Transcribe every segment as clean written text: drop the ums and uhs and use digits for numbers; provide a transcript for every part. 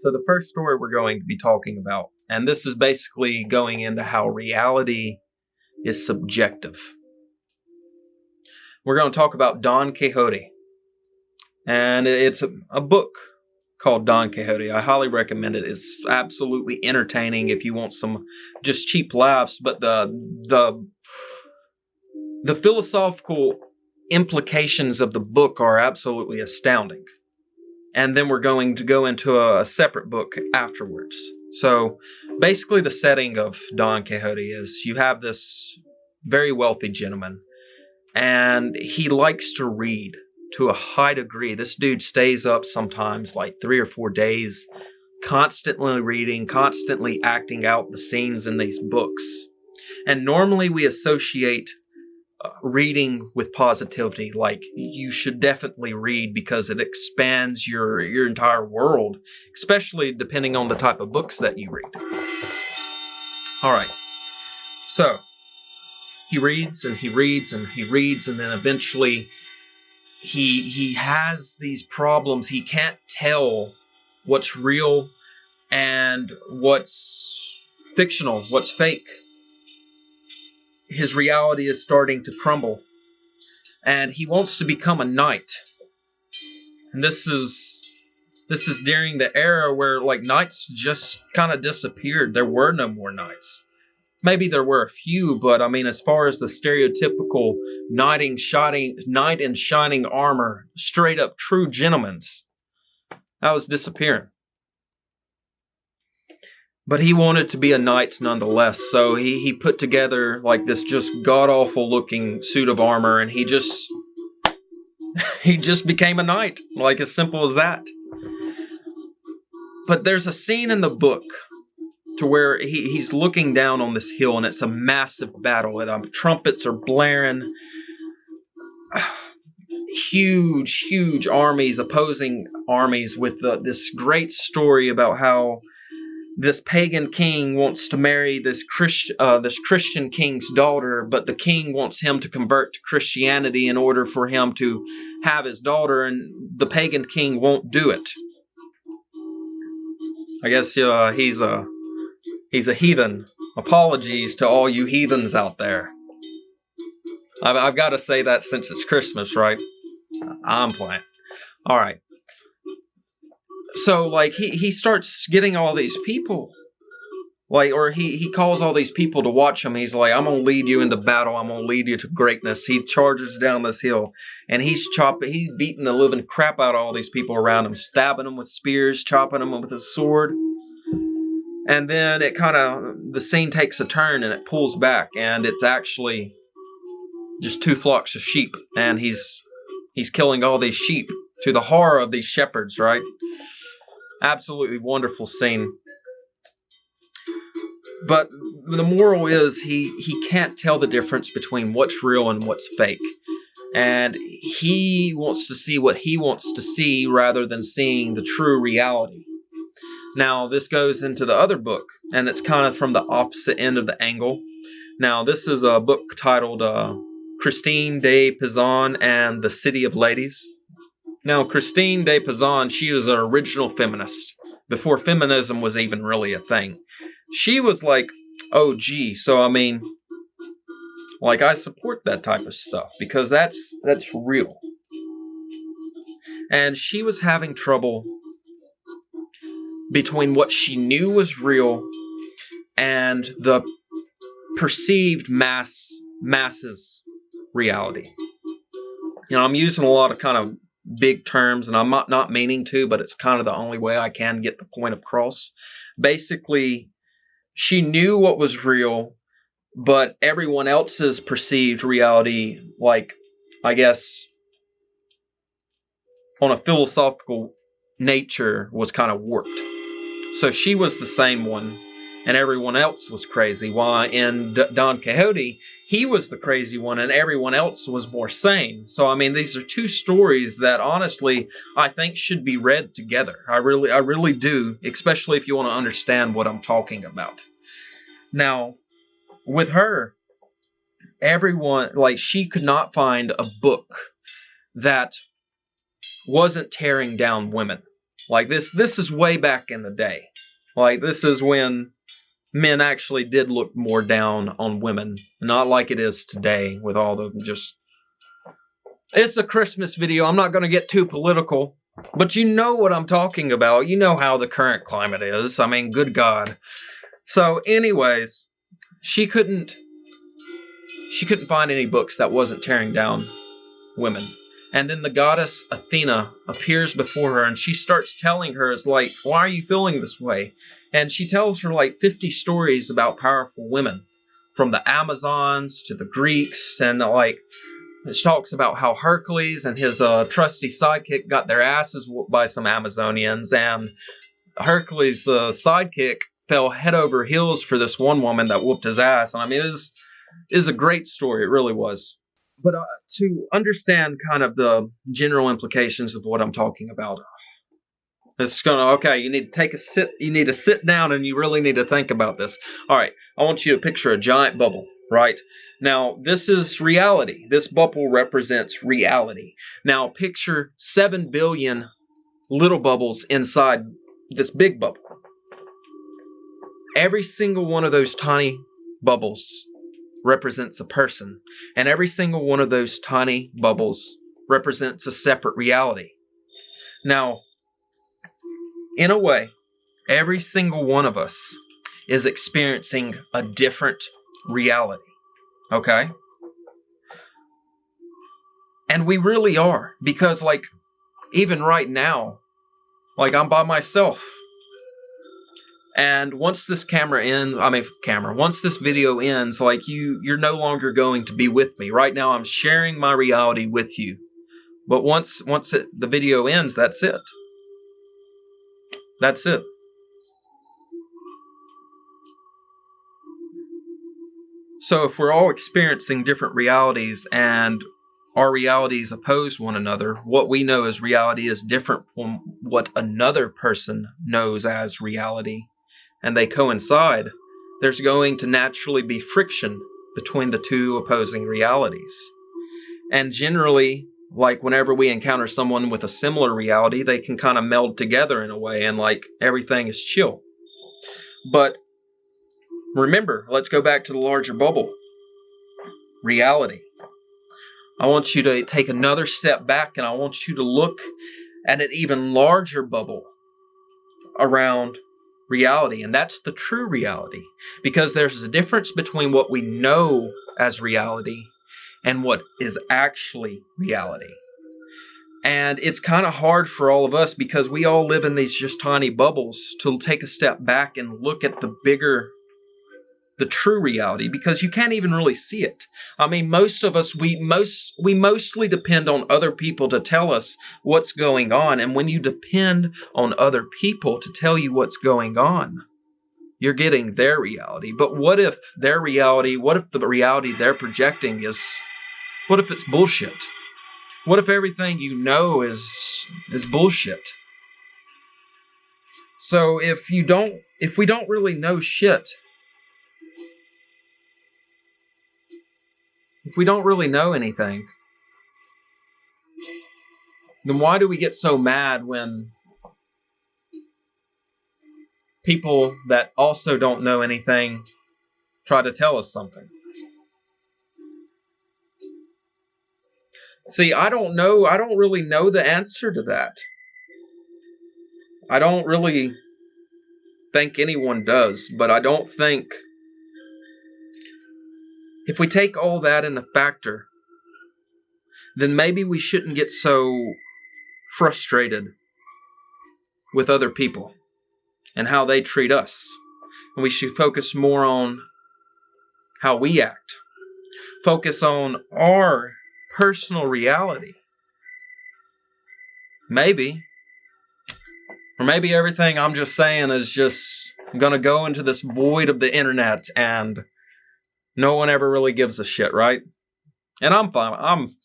So the first story we're going to be talking about, and this is basically going into how reality is subjective. We're going to talk about Don Quixote. And it's a book called Don Quixote. I highly recommend it. It's absolutely entertaining if you want some just cheap laughs, but the philosophical implications of the book are absolutely astounding. And then we're going to go into a separate book afterwards. So basically the setting of Don Quixote is you have this very wealthy gentleman, and he likes to read to a high degree. This dude stays up sometimes like 3 or 4 days, constantly reading, constantly acting out the scenes in these books. And normally we associate reading with positivity, like you should definitely read because it expands your entire world, especially depending on the type of books that you read. All right, so he reads and he reads and he reads, and then eventually he has these problems. He can't tell what's real and what's fictional, what's fake. His reality is starting to crumble, and he wants to become a knight. And this is during the era where like knights just kind of disappeared. There were no more knights. Maybe there were a few, but I mean, as far as the stereotypical knight in shining armor, straight up true gentlemen's, that was disappearing. But he wanted to be a knight nonetheless, so he put together like this just god-awful looking suit of armor, and he just became a knight, like as simple as that. But there's a scene in the book to where he's looking down on this hill, and it's a massive battle, and trumpets are blaring. Huge armies, opposing armies, with this great story about how this pagan king wants to marry this Christian king's daughter, but the king wants him to convert to Christianity in order for him to have his daughter, and the pagan king won't do it. I guess he's a heathen. Apologies to all you heathens out there. I've got to say that since it's Christmas, right? I'm playing. All right. So, like, he starts getting all these people, like, or he calls all these people to watch him. He's like, I'm going to lead you into battle. I'm going to lead you to greatness. He charges down this hill, and he's beating the living crap out of all these people around him, stabbing them with spears, chopping them with his sword. And then the scene takes a turn, and it pulls back, and it's actually just 2 flocks of sheep, and he's killing all these sheep to the horror of these shepherds, right? Absolutely wonderful scene. But the moral is he can't tell the difference between what's real and what's fake. And he wants to see what he wants to see rather than seeing the true reality. Now, this goes into the other book, and it's kind of from the opposite end of the angle. Now, this is a book titled Christine de Pizan and the City of Ladies. Now, Christine de Pizan, she was an original feminist before feminism was even really a thing. She was like OG, so I mean, like, I support that type of stuff because that's real. And she was having trouble between what she knew was real and the perceived masses reality. You know, I'm using a lot of kind of big terms, and I'm not meaning to, but it's kind of the only way I can get the point across. Basically, she knew what was real, but everyone else's perceived reality, like, I guess, on a philosophical nature, was kind of warped. So she was the same one, and everyone else was crazy. While in Don Quixote, he was the crazy one, and everyone else was more sane. So, I mean, these are 2 stories that, honestly, I think should be read together. I really do, especially if you want to understand what I'm talking about. Now, with her, everyone, like, she could not find a book that wasn't tearing down women. Like this is way back in the day. Like this is when men actually did look more down on women, not like it is today with all the just... It's a Christmas video. I'm not going to get too political, but you know what I'm talking about. You know how the current climate is. I mean, good God. So anyways, she couldn't find any books that wasn't tearing down women. And then the goddess Athena appears before her, and she starts telling her, it's like, why are you feeling this way? And she tells her like 50 stories about powerful women, from the Amazons to the Greeks, and like, it talks about how Hercules and his trusty sidekick got their asses whooped by some Amazonians, and Hercules, the sidekick, fell head over heels for this one woman that whooped his ass. And I mean, it is a great story. It really was. But to understand kind of the general implications of what I'm talking about, it's okay, you need to sit down and you really need to think about this. All right, I want you to picture a giant bubble, right? Now, this is reality. This bubble represents reality. Now, picture 7 billion little bubbles inside this big bubble. Every single one of those tiny bubbles represents a person, and every single one of those tiny bubbles represents a separate reality. Now, in a way, every single one of us is experiencing a different reality, okay? And we really are, because like, even right now, like I'm by myself. And once this once this video ends, like you're no longer going to be with me. Right now I'm sharing my reality with you. But once the video ends, that's it. That's it. So if we're all experiencing different realities and our realities oppose one another, what we know as reality is different from what another person knows as reality, and they coincide, there's going to naturally be friction between the two opposing realities. And generally, like whenever we encounter someone with a similar reality, they can kind of meld together in a way, and like everything is chill. But remember, let's go back to the larger bubble. Reality. I want you to take another step back, and I want you to look at an even larger bubble around reality, and that's the true reality, because there's a difference between what we know as reality and what is actually reality. And it's kind of hard for all of us, because we all live in these just tiny bubbles, to take a step back and look at the true reality, because you can't even really see it. I mean, most of us, we mostly depend on other people to tell us what's going on. And when you depend on other people to tell you what's going on, you're getting their reality. But what if the reality they're projecting what if it's bullshit? What if everything you know is bullshit? So if we don't really know shit, if we don't really know anything, then why do we get so mad when people that also don't know anything try to tell us something? See, I don't really know the answer to that. I don't really think anyone does, but I don't think... If we take all that into factor, then maybe we shouldn't get so frustrated with other people and how they treat us. And we should focus more on how we act. Focus on our personal reality. Maybe. Or maybe everything I'm just saying is just going to go into this void of the internet and no one ever really gives a shit, right? And I'm fine.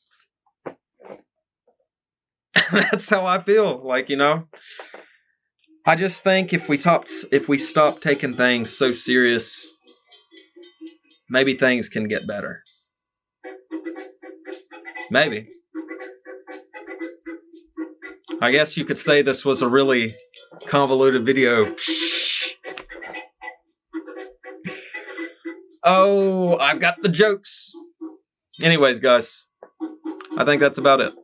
That's how I feel. Like, I just think if we stop taking things so serious, maybe things can get better. Maybe. I guess you could say this was a really convoluted video. Oh, I've got the jokes. Anyways, guys, I think that's about it.